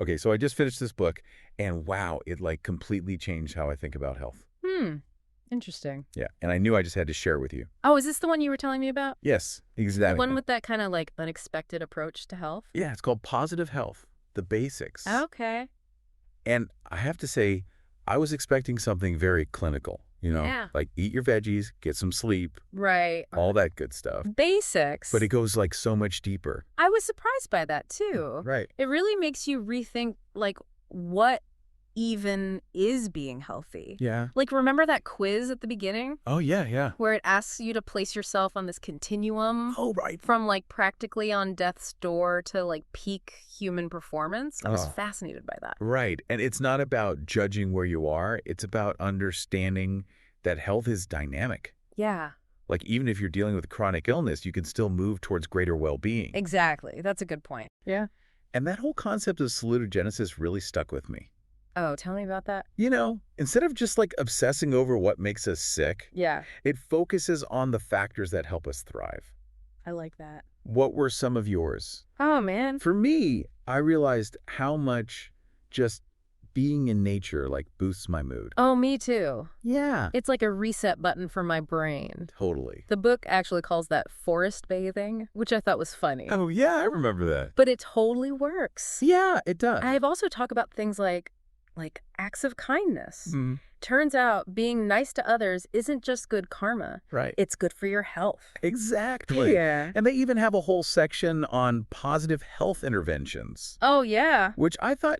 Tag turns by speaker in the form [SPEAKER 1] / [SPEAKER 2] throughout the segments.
[SPEAKER 1] Okay, so I just finished this book, and wow, it like completely changed how I think about health.
[SPEAKER 2] Interesting.
[SPEAKER 1] Yeah, and I knew I just had to share it with you.
[SPEAKER 2] Oh, is this the one you were telling me about?
[SPEAKER 1] Yes,
[SPEAKER 2] The
[SPEAKER 1] exactly.
[SPEAKER 2] one with that kind of like unexpected approach to health?
[SPEAKER 1] Yeah, it's called Positive Health, the basics.
[SPEAKER 2] Okay.
[SPEAKER 1] And I have to say, I was expecting something very clinical,
[SPEAKER 2] Yeah.
[SPEAKER 1] like eat your veggies, get some sleep,
[SPEAKER 2] Right.
[SPEAKER 1] all that good stuff.
[SPEAKER 2] Basics.
[SPEAKER 1] But it goes like so much deeper.
[SPEAKER 2] I was surprised by that too.
[SPEAKER 1] Right.
[SPEAKER 2] It really makes you rethink like what even is being healthy.
[SPEAKER 1] Yeah.
[SPEAKER 2] Like, remember that quiz at the beginning
[SPEAKER 1] Oh, yeah, yeah.
[SPEAKER 2] where it asks you to place yourself on this continuum
[SPEAKER 1] Oh, right.
[SPEAKER 2] from like practically on death's door to like peak human performance? I was
[SPEAKER 1] Oh.
[SPEAKER 2] fascinated by that.
[SPEAKER 1] Right. And it's not about judging where you are. It's about understanding that health is dynamic.
[SPEAKER 2] Yeah,
[SPEAKER 1] Like, even if you're dealing with chronic illness, you can still move towards greater well-being.
[SPEAKER 2] exactly. That's a good point. Yeah.
[SPEAKER 1] And that whole concept of salutogenesis really stuck with me.
[SPEAKER 2] Oh, tell me about that.
[SPEAKER 1] Instead of just like obsessing over what makes us sick,
[SPEAKER 2] Yeah,
[SPEAKER 1] it focuses on the factors that help us thrive.
[SPEAKER 2] I like that.
[SPEAKER 1] What were some of yours?
[SPEAKER 2] Oh, man.
[SPEAKER 1] For me, I realized how much just being in nature like boosts my mood.
[SPEAKER 2] Oh, me too.
[SPEAKER 1] Yeah.
[SPEAKER 2] It's like a reset button for my brain.
[SPEAKER 1] Totally.
[SPEAKER 2] The book actually calls that forest bathing, which I thought was funny.
[SPEAKER 1] Oh, yeah, I remember that.
[SPEAKER 2] But it totally works.
[SPEAKER 1] Yeah, it does.
[SPEAKER 2] I've also talked about things like acts of kindness.
[SPEAKER 1] Mhm.
[SPEAKER 2] Turns out being nice to others isn't just good karma.
[SPEAKER 1] Right.
[SPEAKER 2] It's good for your health.
[SPEAKER 1] Exactly.
[SPEAKER 2] Yeah.
[SPEAKER 1] And they even have a whole section on positive health interventions,
[SPEAKER 2] Oh, yeah.
[SPEAKER 1] which I thought,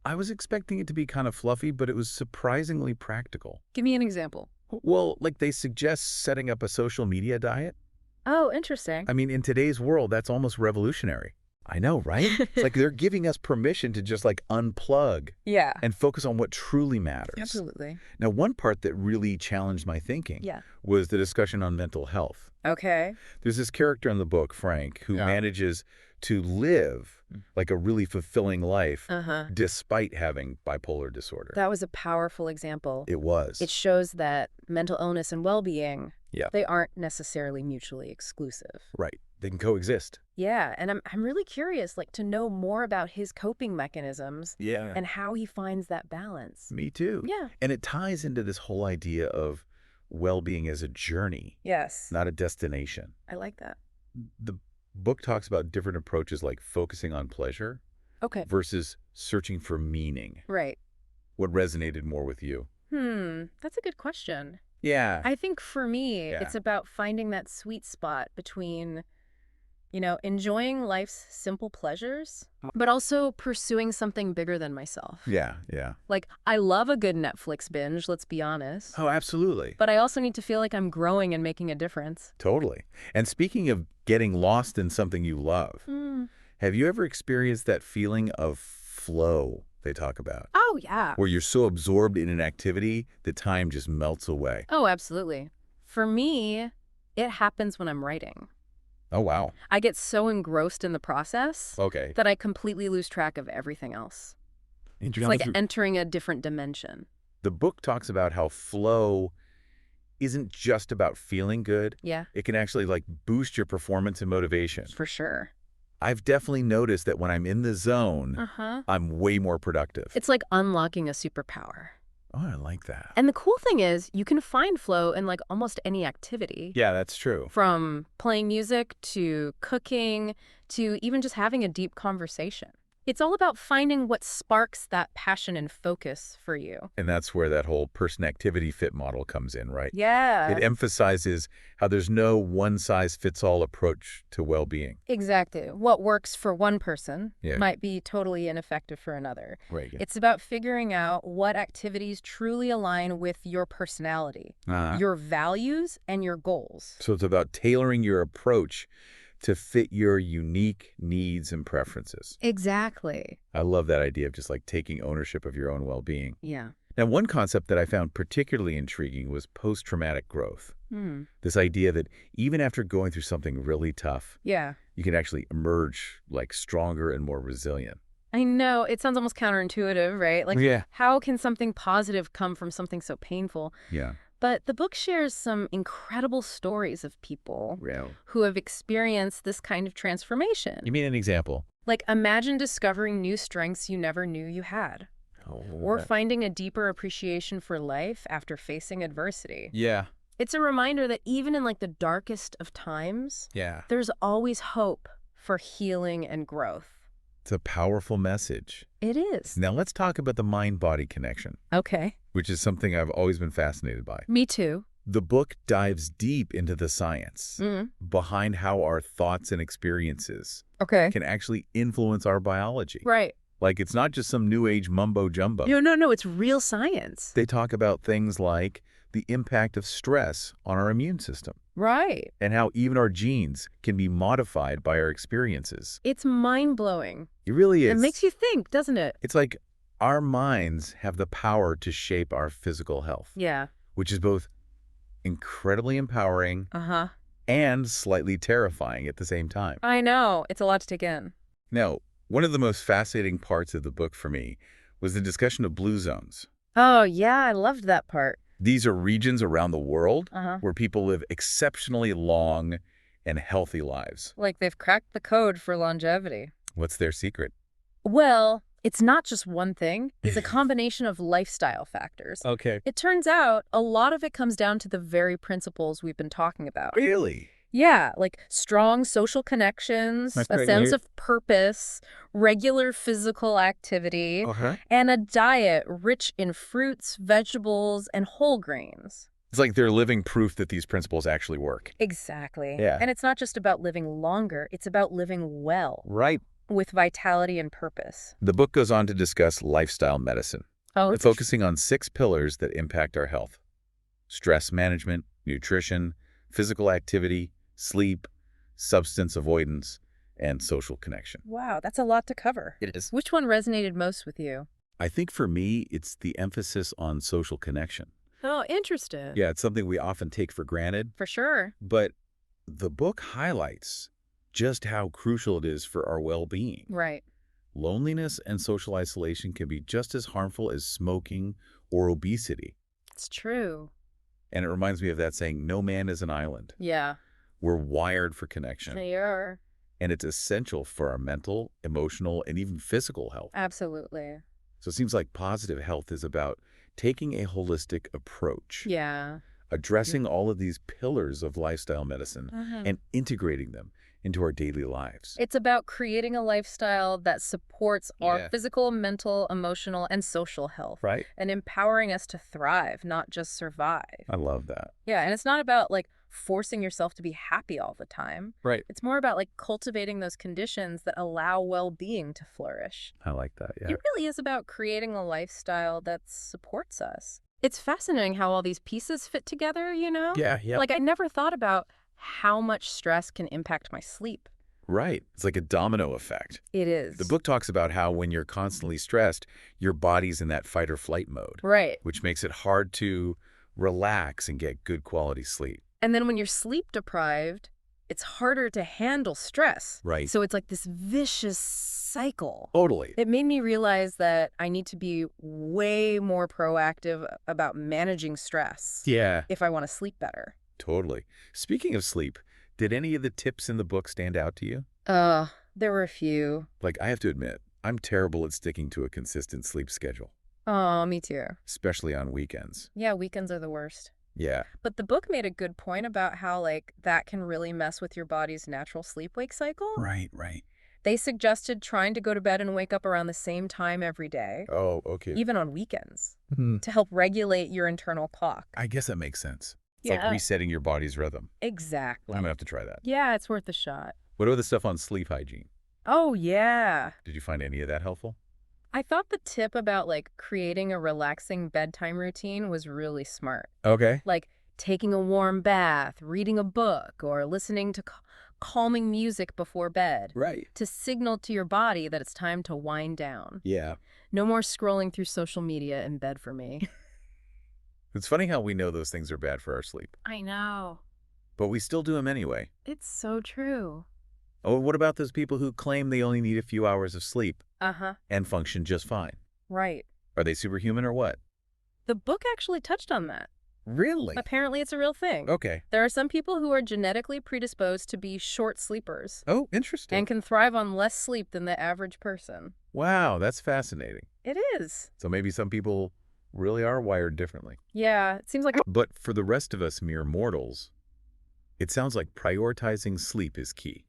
[SPEAKER 1] I was expecting it to be kind of fluffy, but it was surprisingly practical.
[SPEAKER 2] Give me an example.
[SPEAKER 1] Well, like they suggest setting up a social media diet.
[SPEAKER 2] Oh, interesting.
[SPEAKER 1] I mean, in today's world, that's almost revolutionary. I know, right? It's like they're giving us permission to just like unplug
[SPEAKER 2] Yeah.
[SPEAKER 1] and focus on what truly matters.
[SPEAKER 2] Absolutely.
[SPEAKER 1] Now, one part that really challenged my thinking
[SPEAKER 2] Yeah.
[SPEAKER 1] was the discussion on mental health.
[SPEAKER 2] Okay.
[SPEAKER 1] There's this character in the book, Frank, who manages to live like a really fulfilling life despite having bipolar disorder.
[SPEAKER 2] That was a powerful example.
[SPEAKER 1] It was.
[SPEAKER 2] It shows that mental illness and well-being,
[SPEAKER 1] Yeah.
[SPEAKER 2] they aren't necessarily mutually exclusive.
[SPEAKER 1] Right. They can coexist.
[SPEAKER 2] Yeah, and I'm really curious, to know more about his coping mechanisms
[SPEAKER 1] Yeah.
[SPEAKER 2] and how he finds that balance.
[SPEAKER 1] Me too.
[SPEAKER 2] Yeah.
[SPEAKER 1] And it ties into this whole idea of well-being as a journey,
[SPEAKER 2] Yes.
[SPEAKER 1] not a destination.
[SPEAKER 2] I like that.
[SPEAKER 1] The book talks about different approaches like focusing on pleasure
[SPEAKER 2] Okay.
[SPEAKER 1] versus searching for meaning.
[SPEAKER 2] Right.
[SPEAKER 1] What resonated more with you?
[SPEAKER 2] That's a good question.
[SPEAKER 1] Yeah.
[SPEAKER 2] I think for me,
[SPEAKER 1] Yeah.
[SPEAKER 2] it's about finding that sweet spot between, enjoying life's simple pleasures, but also pursuing something bigger than myself.
[SPEAKER 1] Yeah. Yeah.
[SPEAKER 2] I love a good Netflix binge, let's be honest.
[SPEAKER 1] Oh, absolutely.
[SPEAKER 2] But I also need to feel like I'm growing and making a difference.
[SPEAKER 1] Totally. And speaking of getting lost in something you love, have you ever experienced that feeling of flow they talk about,
[SPEAKER 2] Oh, yeah.
[SPEAKER 1] where you're so absorbed in an activity that time just melts away?
[SPEAKER 2] Oh, absolutely. For me, it happens when I'm writing.
[SPEAKER 1] Oh, wow.
[SPEAKER 2] I get so engrossed in the process
[SPEAKER 1] Okay.
[SPEAKER 2] that I completely lose track of everything else. It's like entering a different dimension.
[SPEAKER 1] The book talks about how flow isn't just about feeling good.
[SPEAKER 2] Yeah,
[SPEAKER 1] It can actually boost your performance and motivation.
[SPEAKER 2] for sure.
[SPEAKER 1] I've definitely noticed that when I'm in the zone, I'm way more productive.
[SPEAKER 2] It's like unlocking a superpower.
[SPEAKER 1] Oh, I like that.
[SPEAKER 2] And the cool thing is, you can find flow in almost any activity.
[SPEAKER 1] Yeah, that's true.
[SPEAKER 2] From playing music to cooking to even just having a deep conversation. It's all about finding what sparks that passion and focus for you.
[SPEAKER 1] And that's where that whole person-activity fit model comes in, right?
[SPEAKER 2] Yeah.
[SPEAKER 1] It emphasizes how there's no one-size-fits-all approach to well-being.
[SPEAKER 2] Exactly. What works for one person
[SPEAKER 1] Yeah.
[SPEAKER 2] might be totally ineffective for another.
[SPEAKER 1] Right.
[SPEAKER 2] It's about figuring out what activities truly align with your personality, your values, and your goals.
[SPEAKER 1] So it's about tailoring your approach to fit your unique needs and preferences.
[SPEAKER 2] Exactly.
[SPEAKER 1] I love that idea of just taking ownership of your own well-being.
[SPEAKER 2] Yeah.
[SPEAKER 1] Now, one concept that I found particularly intriguing was post-traumatic growth. This idea that even after going through something really tough,
[SPEAKER 2] Yeah.
[SPEAKER 1] you can actually emerge stronger and more resilient.
[SPEAKER 2] I know. It sounds almost counterintuitive, right?
[SPEAKER 1] Yeah.
[SPEAKER 2] How can something positive come from something so painful?
[SPEAKER 1] Yeah.
[SPEAKER 2] But the book shares some incredible stories of people
[SPEAKER 1] Real.
[SPEAKER 2] who have experienced this kind of transformation.
[SPEAKER 1] You mean an example?
[SPEAKER 2] Like, imagine discovering new strengths you never knew you had.
[SPEAKER 1] Oh,
[SPEAKER 2] Or finding a deeper appreciation for life after facing adversity.
[SPEAKER 1] yeah.
[SPEAKER 2] It's a reminder that even in like the darkest of times,
[SPEAKER 1] Yeah.
[SPEAKER 2] there's always hope for healing and growth.
[SPEAKER 1] It's a powerful message.
[SPEAKER 2] It is.
[SPEAKER 1] Now let's talk about the mind-body connection,
[SPEAKER 2] Okay.
[SPEAKER 1] which is something I've always been fascinated by.
[SPEAKER 2] Me too.
[SPEAKER 1] The book dives deep into the science behind how our thoughts and experiences
[SPEAKER 2] Okay.
[SPEAKER 1] can actually influence our biology.
[SPEAKER 2] Right.
[SPEAKER 1] Like, it's not just some new age mumbo-jumbo.
[SPEAKER 2] No, it's real science.
[SPEAKER 1] They talk about things like the impact of stress on our immune system
[SPEAKER 2] Right.
[SPEAKER 1] and how even our genes can be modified by our experiences.
[SPEAKER 2] It's mind-blowing.
[SPEAKER 1] It really is.
[SPEAKER 2] It makes you think, doesn't it?
[SPEAKER 1] It's like our minds have the power to shape our physical health,
[SPEAKER 2] Yeah.
[SPEAKER 1] which is both incredibly empowering
[SPEAKER 2] Uh-huh.
[SPEAKER 1] and slightly terrifying at the same time.
[SPEAKER 2] I know. It's a lot to take in.
[SPEAKER 1] Now, one of the most fascinating parts of the book for me was the discussion of blue zones.
[SPEAKER 2] Oh, yeah, I loved that part.
[SPEAKER 1] These are regions around the world
[SPEAKER 2] Uh-huh.
[SPEAKER 1] where people live exceptionally long and healthy lives.
[SPEAKER 2] Like they've cracked the code for longevity.
[SPEAKER 1] What's their secret?
[SPEAKER 2] Well, it's not just one thing. It's a combination of lifestyle factors.
[SPEAKER 1] Okay.
[SPEAKER 2] It turns out a lot of it comes down to the very principles we've been talking about.
[SPEAKER 1] Really?
[SPEAKER 2] Yeah, like strong social connections,
[SPEAKER 1] That's
[SPEAKER 2] a
[SPEAKER 1] great.
[SPEAKER 2] sense of purpose, regular physical activity, and a diet rich in fruits, vegetables, and whole grains.
[SPEAKER 1] It's like they're living proof that these principles actually work.
[SPEAKER 2] Exactly.
[SPEAKER 1] Yeah.
[SPEAKER 2] And it's not just about living longer, it's about living well,
[SPEAKER 1] Right.
[SPEAKER 2] with vitality and purpose.
[SPEAKER 1] The book goes on to discuss lifestyle medicine,
[SPEAKER 2] Oh,
[SPEAKER 1] focusing on 6 pillars that impact our health: stress management, nutrition, physical activity, sleep, substance avoidance, and social connection.
[SPEAKER 2] wow, that's a lot to cover.
[SPEAKER 1] It is.
[SPEAKER 2] Which one resonated most with you?
[SPEAKER 1] I think for me, it's the emphasis on social connection.
[SPEAKER 2] Oh, interesting.
[SPEAKER 1] Yeah, it's something we often take for granted,
[SPEAKER 2] For sure.
[SPEAKER 1] but the book highlights just how crucial it is for our well-being.
[SPEAKER 2] Right.
[SPEAKER 1] Loneliness and social isolation can be just as harmful as smoking or obesity.
[SPEAKER 2] It's true.
[SPEAKER 1] And it reminds me of that saying, no man is an island.
[SPEAKER 2] Yeah.
[SPEAKER 1] We're wired for connection.
[SPEAKER 2] They are.
[SPEAKER 1] And it's essential for our mental, emotional, and even physical health.
[SPEAKER 2] Absolutely.
[SPEAKER 1] So it seems like positive health is about taking a holistic approach,
[SPEAKER 2] Yeah.
[SPEAKER 1] addressing all of these pillars of lifestyle medicine and integrating them into our daily lives.
[SPEAKER 2] It's about creating a lifestyle that supports our
[SPEAKER 1] Yeah.
[SPEAKER 2] physical, mental, emotional, and social health.
[SPEAKER 1] Right?
[SPEAKER 2] And empowering us to thrive, not just survive.
[SPEAKER 1] I love that.
[SPEAKER 2] Yeah, and it's not about like forcing yourself to be happy all the time.
[SPEAKER 1] Right.
[SPEAKER 2] It's more about like cultivating those conditions that allow well-being to flourish.
[SPEAKER 1] I like that, yeah.
[SPEAKER 2] It really is about creating a lifestyle that supports us. It's fascinating how all these pieces fit together, you know?
[SPEAKER 1] Yeah.
[SPEAKER 2] Like I never thought about how much stress can impact my sleep.
[SPEAKER 1] Right. It's like a domino effect.
[SPEAKER 2] It is.
[SPEAKER 1] The book talks about how when you're constantly stressed, your body's in that fight or flight mode,
[SPEAKER 2] Right.
[SPEAKER 1] which makes it hard to relax and get good quality sleep.
[SPEAKER 2] And then when you're sleep deprived, it's harder to handle stress.
[SPEAKER 1] Right.
[SPEAKER 2] So it's like this vicious cycle.
[SPEAKER 1] Totally.
[SPEAKER 2] It made me realize that I need to be way more proactive about managing stress
[SPEAKER 1] Yeah.
[SPEAKER 2] if I want to sleep better.
[SPEAKER 1] Totally. Speaking of sleep, did any of the tips in the book stand out to you?
[SPEAKER 2] There were a few.
[SPEAKER 1] Like, I have to admit, I'm terrible at sticking to a consistent sleep schedule,
[SPEAKER 2] Oh, me too.
[SPEAKER 1] especially on weekends.
[SPEAKER 2] Yeah, weekends are the worst.
[SPEAKER 1] Yeah.
[SPEAKER 2] But the book made a good point about how, like, that can really mess with your body's natural sleep-wake cycle.
[SPEAKER 1] Right, right.
[SPEAKER 2] They suggested trying to go to bed and wake up around the same time every day,
[SPEAKER 1] Oh, okay.
[SPEAKER 2] even on weekends, to help regulate your internal clock.
[SPEAKER 1] I guess that makes sense. It's
[SPEAKER 2] Yeah.
[SPEAKER 1] like resetting your body's rhythm.
[SPEAKER 2] Exactly.
[SPEAKER 1] I'm going to have to try that.
[SPEAKER 2] Yeah, it's worth a shot.
[SPEAKER 1] What about the stuff on sleep hygiene?
[SPEAKER 2] Oh, yeah.
[SPEAKER 1] Did you find any of that helpful?
[SPEAKER 2] I thought the tip about, like, creating a relaxing bedtime routine was really smart.
[SPEAKER 1] Okay.
[SPEAKER 2] Like, taking a warm bath, reading a book, or listening to calming music before bed
[SPEAKER 1] Right.
[SPEAKER 2] to signal to your body that it's time to wind down.
[SPEAKER 1] Yeah.
[SPEAKER 2] No more scrolling through social media in bed for me.
[SPEAKER 1] It's funny how we know those things are bad for our sleep,
[SPEAKER 2] I know.
[SPEAKER 1] but we still do them anyway.
[SPEAKER 2] It's so true.
[SPEAKER 1] Oh, what about those people who claim they only need a few hours of sleep
[SPEAKER 2] Uh-huh.
[SPEAKER 1] and function just fine?
[SPEAKER 2] Right.
[SPEAKER 1] Are they superhuman or what?
[SPEAKER 2] The book actually touched on that.
[SPEAKER 1] Really?
[SPEAKER 2] Apparently, it's a real thing.
[SPEAKER 1] Okay.
[SPEAKER 2] There are some people who are genetically predisposed to be short sleepers
[SPEAKER 1] Oh, interesting.
[SPEAKER 2] and can thrive on less sleep than the average person.
[SPEAKER 1] Wow, that's fascinating.
[SPEAKER 2] It is.
[SPEAKER 1] So maybe some people really are wired differently.
[SPEAKER 2] Yeah, it seems like
[SPEAKER 1] But for the rest of us mere mortals, it sounds like prioritizing sleep is key.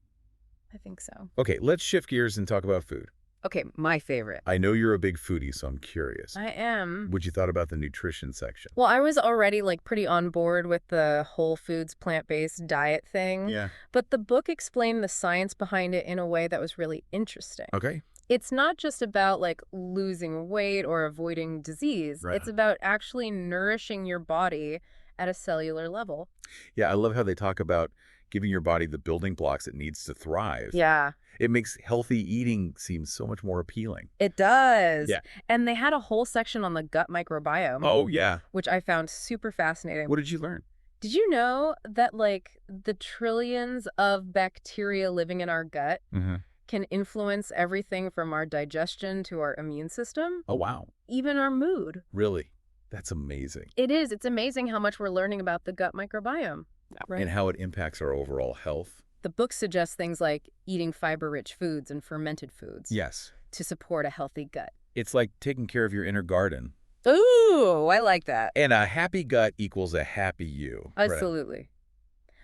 [SPEAKER 2] I think so.
[SPEAKER 1] Okay, let's shift gears and talk about food.
[SPEAKER 2] Okay, my favorite.
[SPEAKER 1] I know you're a big foodie, so I'm curious.
[SPEAKER 2] I am.
[SPEAKER 1] What you thought about the nutrition section?
[SPEAKER 2] Well, I was already pretty on board with the whole foods, plant-based diet thing.
[SPEAKER 1] Yeah.
[SPEAKER 2] But the book explained the science behind it in a way that was really interesting.
[SPEAKER 1] Okay.
[SPEAKER 2] It's not just about losing weight or avoiding disease.
[SPEAKER 1] Right.
[SPEAKER 2] It's about actually nourishing your body at a cellular level.
[SPEAKER 1] Yeah, I love how they talk about giving your body the building blocks it needs to thrive.
[SPEAKER 2] Yeah,
[SPEAKER 1] It makes healthy eating seem so much more appealing.
[SPEAKER 2] it does.
[SPEAKER 1] Yeah.
[SPEAKER 2] And they had a whole section on the gut microbiome,
[SPEAKER 1] Oh, yeah.
[SPEAKER 2] which I found super fascinating.
[SPEAKER 1] What did you learn?
[SPEAKER 2] Did you know that the trillions of bacteria living in our gut
[SPEAKER 1] Mm-hmm.
[SPEAKER 2] can influence everything from our digestion to our immune system,
[SPEAKER 1] Oh, wow.
[SPEAKER 2] even our mood?
[SPEAKER 1] Really? That's amazing.
[SPEAKER 2] It is. It's amazing how much we're learning about the gut microbiome. Right.
[SPEAKER 1] And how it impacts our overall health.
[SPEAKER 2] The book suggests things like eating fiber-rich foods and fermented foods
[SPEAKER 1] Yes.
[SPEAKER 2] to support a healthy gut.
[SPEAKER 1] It's like taking care of your inner garden.
[SPEAKER 2] Ooh, I like that.
[SPEAKER 1] And a happy gut equals a happy you. Right.
[SPEAKER 2] Absolutely.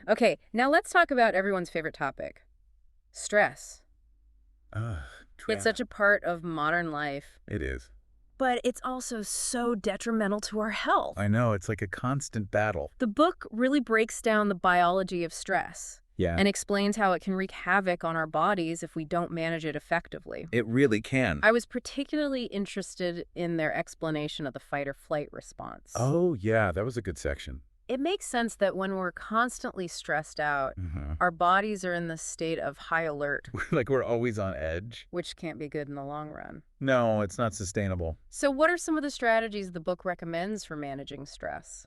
[SPEAKER 2] Okay, now let's talk about everyone's favorite topic, stress.
[SPEAKER 1] Ugh,
[SPEAKER 2] It's such a part of modern life,
[SPEAKER 1] It is.
[SPEAKER 2] but it's also so detrimental to our health.
[SPEAKER 1] I know. It's like a constant battle.
[SPEAKER 2] The book really breaks down the biology of stress
[SPEAKER 1] Yeah.
[SPEAKER 2] and explains how it can wreak havoc on our bodies if we don't manage it effectively.
[SPEAKER 1] It really can.
[SPEAKER 2] I was particularly interested in their explanation of the fight or flight response.
[SPEAKER 1] Oh, yeah. That was a good section.
[SPEAKER 2] It makes sense that when we're constantly stressed out,
[SPEAKER 1] Mm-hmm.
[SPEAKER 2] our bodies are in the state of high alert,
[SPEAKER 1] Like we're always on edge.
[SPEAKER 2] which can't be good in the long run.
[SPEAKER 1] No, it's not sustainable.
[SPEAKER 2] So what are some of the strategies the book recommends for managing stress?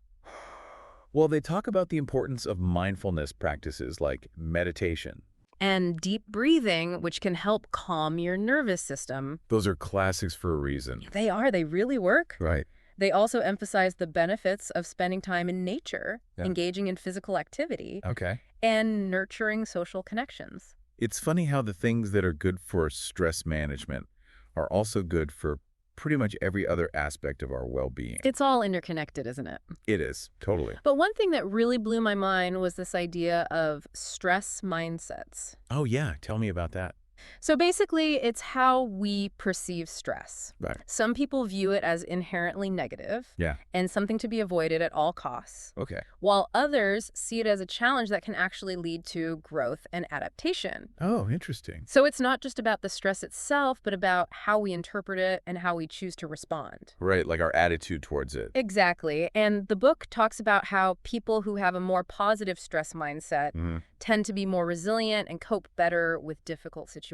[SPEAKER 1] Well, they talk about the importance of mindfulness practices like meditation.
[SPEAKER 2] And deep breathing, which can help calm your nervous system.
[SPEAKER 1] Those are classics for a reason.
[SPEAKER 2] They are. They really work.
[SPEAKER 1] Right.
[SPEAKER 2] They also emphasize the benefits of spending time in nature,
[SPEAKER 1] Yeah.
[SPEAKER 2] engaging in physical activity,
[SPEAKER 1] Okay.
[SPEAKER 2] and nurturing social connections.
[SPEAKER 1] It's funny how the things that are good for stress management are also good for pretty much every other aspect of our well-being.
[SPEAKER 2] It's all interconnected, isn't it?
[SPEAKER 1] It is, totally.
[SPEAKER 2] But one thing that really blew my mind was this idea of stress mindsets.
[SPEAKER 1] Oh, yeah. Tell me about that.
[SPEAKER 2] So basically, it's how we perceive stress.
[SPEAKER 1] Right.
[SPEAKER 2] Some people view it as inherently negative
[SPEAKER 1] Yeah.
[SPEAKER 2] and something to be avoided at all costs,
[SPEAKER 1] Okay.
[SPEAKER 2] while others see it as a challenge that can actually lead to growth and adaptation.
[SPEAKER 1] Oh, interesting.
[SPEAKER 2] So it's not just about the stress itself, but about how we interpret it and how we choose to respond.
[SPEAKER 1] Right, like our attitude towards it.
[SPEAKER 2] Exactly. And the book talks about how people who have a more positive stress mindset
[SPEAKER 1] Mhm.
[SPEAKER 2] tend to be more resilient and cope better with difficult situations.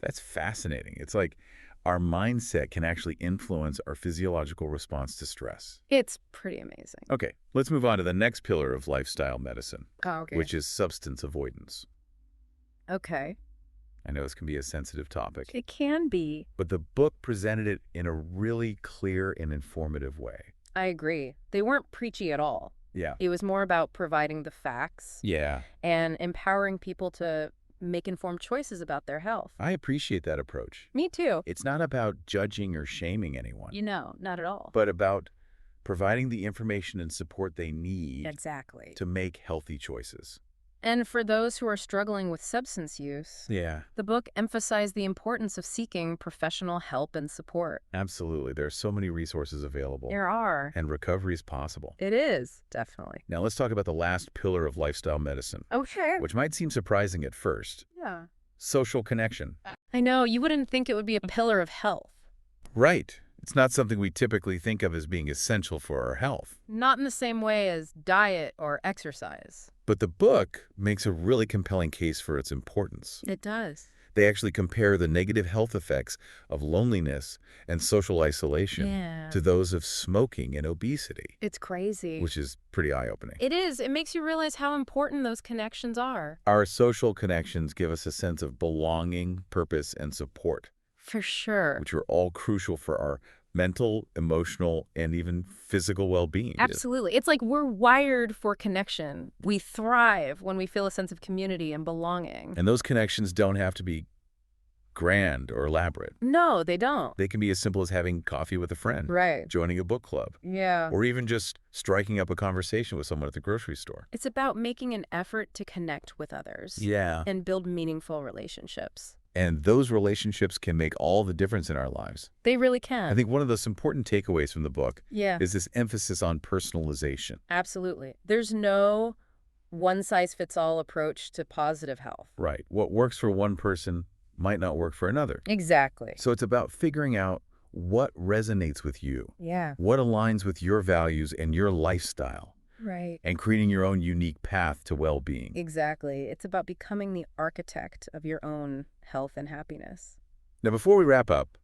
[SPEAKER 1] That's fascinating. It's like our mindset can actually influence our physiological response to stress.
[SPEAKER 2] It's pretty amazing.
[SPEAKER 1] Okay, let's move on to the next pillar of lifestyle medicine,
[SPEAKER 2] Oh, okay.
[SPEAKER 1] which is substance avoidance.
[SPEAKER 2] Okay.
[SPEAKER 1] I know this can be a sensitive topic,
[SPEAKER 2] It can be.
[SPEAKER 1] but the book presented it in a really clear and informative way.
[SPEAKER 2] I agree. They weren't preachy at all.
[SPEAKER 1] Yeah.
[SPEAKER 2] It was more about providing the facts
[SPEAKER 1] Yeah,
[SPEAKER 2] and empowering people to make informed choices about their health.
[SPEAKER 1] I appreciate that approach.
[SPEAKER 2] Me too.
[SPEAKER 1] It's not about judging or shaming anyone,
[SPEAKER 2] Not at all.
[SPEAKER 1] but about providing the information and support they need
[SPEAKER 2] Exactly.
[SPEAKER 1] to make healthy choices.
[SPEAKER 2] And for those who are struggling with substance use,
[SPEAKER 1] Yeah,
[SPEAKER 2] the book emphasized the importance of seeking professional help and support.
[SPEAKER 1] absolutely. There are so many resources available,
[SPEAKER 2] There are.
[SPEAKER 1] and recovery is possible.
[SPEAKER 2] It is, definitely.
[SPEAKER 1] Now let's talk about the last pillar of lifestyle medicine,
[SPEAKER 2] Oh, sure.
[SPEAKER 1] which might seem surprising at first.
[SPEAKER 2] Yeah.
[SPEAKER 1] Social connection.
[SPEAKER 2] I know, you wouldn't think it would be a pillar of health.
[SPEAKER 1] Right. It's not something we typically think of as being essential for our health.
[SPEAKER 2] Not in the same way as diet or exercise.
[SPEAKER 1] But the book makes a really compelling case for its importance.
[SPEAKER 2] It does.
[SPEAKER 1] They actually compare the negative health effects of loneliness and social isolation
[SPEAKER 2] Yeah.
[SPEAKER 1] to those of smoking and obesity,
[SPEAKER 2] It's crazy.
[SPEAKER 1] which is pretty eye-opening.
[SPEAKER 2] It is. It makes you realize how important those connections are.
[SPEAKER 1] Our social connections give us a sense of belonging, purpose, and support,
[SPEAKER 2] For sure.
[SPEAKER 1] which are all crucial for our mental, emotional, and even physical well-being.
[SPEAKER 2] Absolutely. It's like we're wired for connection. We thrive when we feel a sense of community and belonging.
[SPEAKER 1] And those connections don't have to be grand or elaborate.
[SPEAKER 2] No, they don't.
[SPEAKER 1] They can be as simple as having coffee with a friend,
[SPEAKER 2] Right.
[SPEAKER 1] joining a book club,
[SPEAKER 2] Yeah.
[SPEAKER 1] or even just striking up a conversation with someone at the grocery store.
[SPEAKER 2] It's about making an effort to connect with others.
[SPEAKER 1] Yeah.
[SPEAKER 2] And build meaningful relationships.
[SPEAKER 1] And those relationships can make all the difference in our lives.
[SPEAKER 2] They really can.
[SPEAKER 1] I think one of those important takeaways from the book
[SPEAKER 2] Yeah.
[SPEAKER 1] is this emphasis on personalization.
[SPEAKER 2] Absolutely. There's no one-size-fits-all approach to positive health.
[SPEAKER 1] Right. What works for one person might not work for another.
[SPEAKER 2] Exactly.
[SPEAKER 1] So it's about figuring out what resonates with you,
[SPEAKER 2] Yeah.
[SPEAKER 1] what aligns with your values and your lifestyle,
[SPEAKER 2] Right.
[SPEAKER 1] and creating your own unique path to well-being.
[SPEAKER 2] Exactly. It's about becoming the architect of your own health and happiness.
[SPEAKER 1] Now, before we wrap up,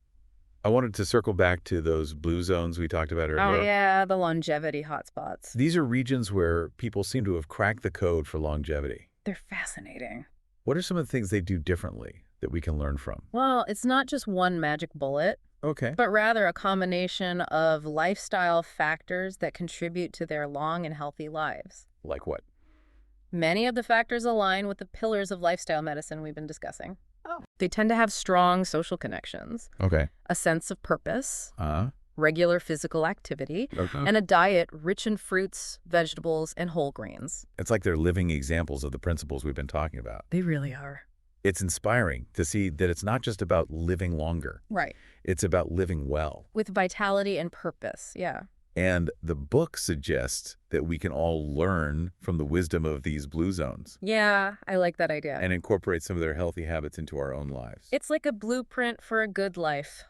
[SPEAKER 1] I wanted to circle back to those blue zones we talked about earlier.
[SPEAKER 2] Oh, yeah, the longevity hotspots.
[SPEAKER 1] These are regions where people seem to have cracked the code for longevity.
[SPEAKER 2] They're fascinating.
[SPEAKER 1] What are some of the things they do differently that we can learn from?
[SPEAKER 2] Well, it's not just one magic bullet,
[SPEAKER 1] Okay.
[SPEAKER 2] but rather a combination of lifestyle factors that contribute to their long and healthy lives.
[SPEAKER 1] Like what?
[SPEAKER 2] Many of the factors align with the pillars of lifestyle medicine we've been discussing. They tend to have strong social connections,
[SPEAKER 1] Okay.
[SPEAKER 2] a sense of purpose,
[SPEAKER 1] Uh-huh.
[SPEAKER 2] regular physical activity,
[SPEAKER 1] Okay.
[SPEAKER 2] and a diet rich in fruits, vegetables, and whole grains.
[SPEAKER 1] It's like they're living examples of the principles we've been talking about.
[SPEAKER 2] They really are.
[SPEAKER 1] It's inspiring to see that it's not just about living longer.
[SPEAKER 2] Right.
[SPEAKER 1] It's about living well.
[SPEAKER 2] With vitality and purpose, yeah.
[SPEAKER 1] And the book suggests that we can all learn from the wisdom of these blue zones
[SPEAKER 2] Yeah, I like that idea.
[SPEAKER 1] and incorporate some of their healthy habits into our own lives.
[SPEAKER 2] It's like a blueprint for a good life.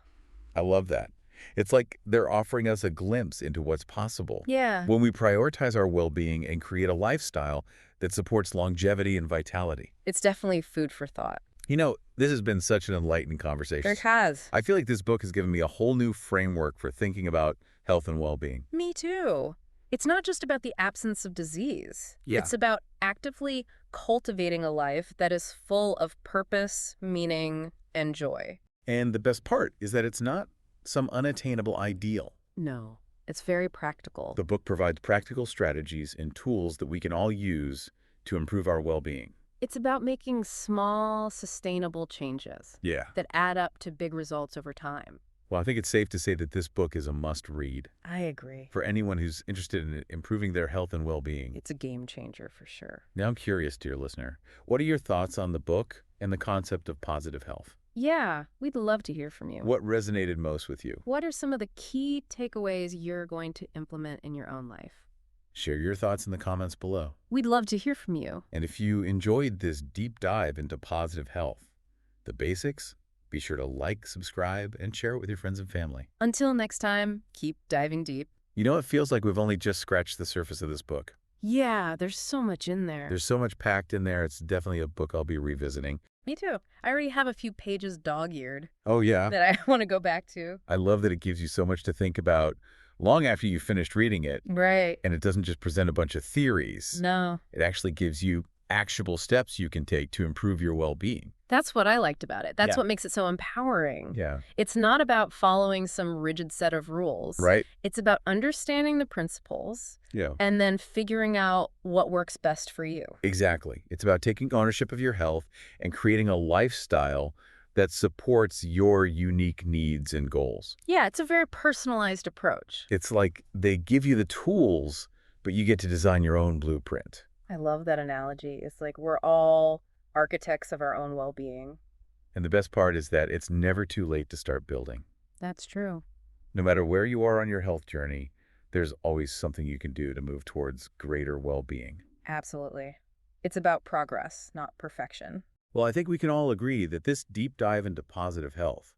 [SPEAKER 1] I love that. It's like they're offering us a glimpse into what's possible
[SPEAKER 2] Yeah.
[SPEAKER 1] when we prioritize our well-being and create a lifestyle that supports longevity and vitality.
[SPEAKER 2] It's definitely food for thought.
[SPEAKER 1] You know, this has been such an enlightening conversation.
[SPEAKER 2] It has.
[SPEAKER 1] I feel like this book has given me a whole new framework for thinking about health and well-being.
[SPEAKER 2] Me too. It's not just about the absence of disease.
[SPEAKER 1] Yeah.
[SPEAKER 2] It's about actively cultivating a life that is full of purpose, meaning, and joy.
[SPEAKER 1] And the best part is that it's not some unattainable ideal.
[SPEAKER 2] No, it's very practical.
[SPEAKER 1] The book provides practical strategies and tools that we can all use to improve our well-being.
[SPEAKER 2] It's about making small, sustainable changes
[SPEAKER 1] Yeah.
[SPEAKER 2] that add up to big results over time.
[SPEAKER 1] Well, I think it's safe to say that this book is a must-read
[SPEAKER 2] I agree.
[SPEAKER 1] for anyone who's interested in improving their health and well-being.
[SPEAKER 2] It's a game changer for sure.
[SPEAKER 1] Now I'm curious, dear listener, what are your thoughts on the book and the concept of positive health?
[SPEAKER 2] Yeah, we'd love to hear from you.
[SPEAKER 1] What resonated most with you?
[SPEAKER 2] What are some of the key takeaways you're going to implement in your own life?
[SPEAKER 1] Share your thoughts in the comments below.
[SPEAKER 2] We'd love to hear from you.
[SPEAKER 1] And if you enjoyed this deep dive into positive health, the basics, be sure to like, subscribe, and share it with your friends and family.
[SPEAKER 2] Until next time, keep diving deep.
[SPEAKER 1] You know, it feels like we've only just scratched the surface of this book.
[SPEAKER 2] Yeah, there's so much in there.
[SPEAKER 1] There's so much packed in there. It's definitely a book I'll be revisiting.
[SPEAKER 2] Me too. I already have a few pages dog-eared
[SPEAKER 1] Oh, yeah.
[SPEAKER 2] that I want to go back to.
[SPEAKER 1] I love that it gives you so much to think about long after you finished reading it.
[SPEAKER 2] Right.
[SPEAKER 1] And it doesn't just present a bunch of theories.
[SPEAKER 2] No.
[SPEAKER 1] It actually gives you actionable steps you can take to improve your well-being.
[SPEAKER 2] That's what I liked about it. That's
[SPEAKER 1] Yeah.
[SPEAKER 2] what makes it so empowering.
[SPEAKER 1] Yeah.
[SPEAKER 2] It's not about following some rigid set of rules.
[SPEAKER 1] Right?
[SPEAKER 2] It's about understanding the principles
[SPEAKER 1] Yeah.
[SPEAKER 2] and then figuring out what works best for you.
[SPEAKER 1] Exactly. It's about taking ownership of your health and creating a lifestyle that supports your unique needs and goals.
[SPEAKER 2] Yeah, it's a very personalized approach.
[SPEAKER 1] It's like they give you the tools, but you get to design your own blueprint.
[SPEAKER 2] I love that analogy. It's like we're all architects of our own well-being.
[SPEAKER 1] And the best part is that it's never too late to start building.
[SPEAKER 2] That's true.
[SPEAKER 1] No matter where you are on your health journey, there's always something you can do to move towards greater well-being.
[SPEAKER 2] Absolutely. It's about progress, not perfection.
[SPEAKER 1] Well, I think we can all agree that this deep dive into positive health,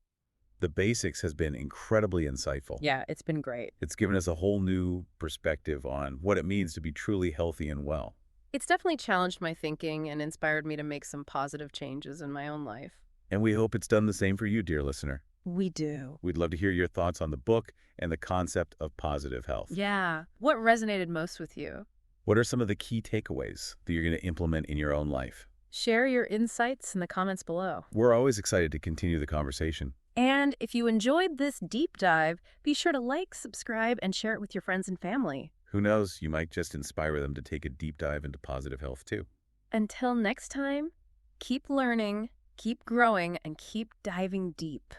[SPEAKER 1] the basics, has been incredibly insightful.
[SPEAKER 2] Yeah, it's been great.
[SPEAKER 1] It's given us a whole new perspective on what it means to be truly healthy and well.
[SPEAKER 2] It's definitely challenged my thinking and inspired me to make some positive changes in my own life.
[SPEAKER 1] And we hope it's done the same for you, dear listener.
[SPEAKER 2] We do.
[SPEAKER 1] We'd love to hear your thoughts on the book and the concept of positive health.
[SPEAKER 2] Yeah. What resonated most with you?
[SPEAKER 1] What are some of the key takeaways that you're going to implement in your own life?
[SPEAKER 2] Share your insights in the comments below.
[SPEAKER 1] We're always excited to continue the conversation.
[SPEAKER 2] And if you enjoyed this deep dive, be sure to like, subscribe, and share it with your friends and family.
[SPEAKER 1] Who knows, you might just inspire them to take a deep dive into positive health too.
[SPEAKER 2] Until next time, keep learning, keep growing, and keep diving deep.